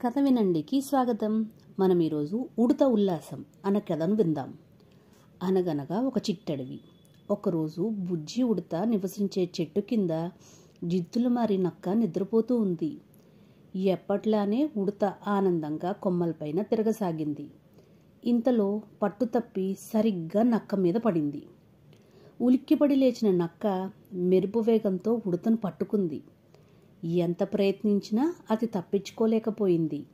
కథ వినండికి స్వాగతం. మనం ఈరోజు ఉడత ఉల్లాసం అన్న కథను విందాం. అనగనగా ఒక చిట్టడవి. ఒకరోజు బుజ్జి ఉడత నివసించే చెట్టు కింద జిత్తులు మారి నక్క నిద్రపోతూ ఉంది. ఎప్పట్లానే ఉడత ఆనందంగా కొమ్మలపైన తిరగసాగింది. ఇంతలో పట్టుతప్పి సరిగ్గా నక్క మీద పడింది. ఉలిక్కిపడి లేచిన నక్క మెరుపు వేగంతో ఉడతను పట్టుకుంది. ఎంత ప్రయత్నించినా అది తప్పించుకోలేకపోయింది.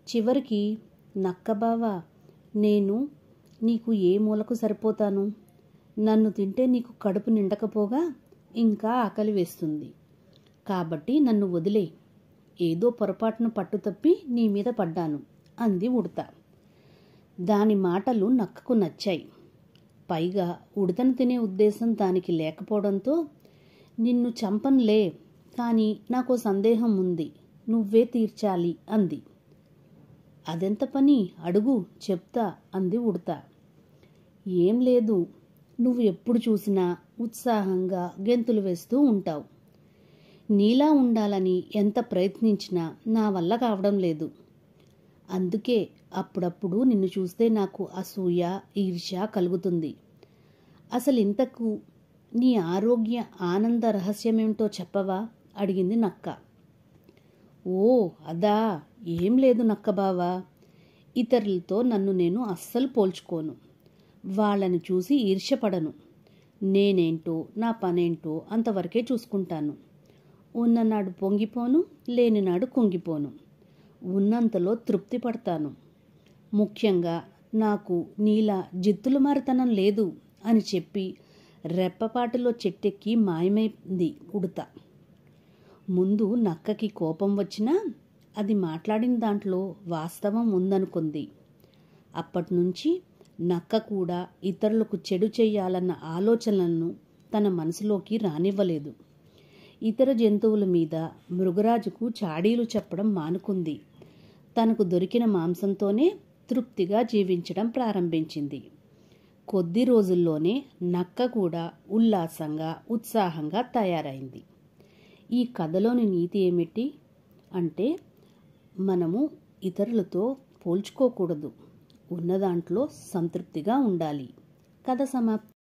చివరికి నక్కబావా, నేను నీకు ఏ మూలకు సరిపోతాను? నన్ను తింటే నీకు కడుపు నిండకపోగా ఇంకా ఆకలి వేస్తుంది. కాబట్టి నన్ను వదిలే. ఏదో పొరపాటున పట్టుతప్పి నీ మీద పడ్డాను అంది ఉడత. దాని మాటలు నక్కకు నచ్చాయి. పైగా ఉడతను తినే ఉద్దేశం దానికి లేకపోవడంతో, నిన్ను చంపనులే, కానీ నాకు సందేహం ఉంది, నువ్వే తీర్చాలి అంది. అదెంత పని? అడుగు, చెప్తా అంది ఉడత. ఏం లేదు, నువ్వు ఎప్పుడు చూసినా ఉత్సాహంగా గెంతులు వేస్తూ ఉంటావు. నీలా ఉండాలని ఎంత ప్రయత్నించినా నా వల్ల కావడం లేదు. అందుకే అప్పుడప్పుడు నిన్ను చూస్తే నాకు అసూయ, ఈర్ష్య కలుగుతుంది. అసలు ఇంతకు నీ ఆరోగ్య ఆనంద రహస్యమేమిటో చెప్పవా? అడిగింది నక్క. ఓ అదా, ఏం లేదు నక్కబావా. ఇతరులతో నన్ను నేను అస్సలు పోల్చుకోను. వాళ్ళని చూసి ఈర్ష్యపడను. నేనేంటో నా పనేంటో అంతవరకే చూసుకుంటాను. ఉన్ననాడు పొంగిపోను, లేనినాడు కుంగిపోను. ఉన్నంతలో తృప్తి పడతాను. ముఖ్యంగా నాకు నీలా జిత్తులు మారితనం లేదు అని చెప్పి రెప్పపాటులో చెట్టెక్కి మాయమైంది ఉడత. ముందు నక్కకి కోపం వచ్చినా అది మాట్లాడిన దాంట్లో వాస్తవం ఉందనుకుంది. అప్పటినుంచి నక్క కూడా ఇతరులకు చెడు చెయ్యాలన్న ఆలోచనలను తన మనసులోకి రానివ్వలేదు. ఇతర జంతువుల మీద మృగరాజుకు చాడీలు చెప్పడం మానుకుంది. తనకు దొరికిన మాంసంతోనే తృప్తిగా జీవించడం ప్రారంభించింది. కొద్ది రోజుల్లోనే నక్క కూడా ఉల్లాసంగా, ఉత్సాహంగా తయారైంది. ఈ కథలోని నీతి ఏమిటి అంటే, మనము ఇతరులతో పోల్చుకోకూడదు. ఉన్నదాంట్లో సంతృప్తిగా ఉండాలి. కథ సమాప్తం.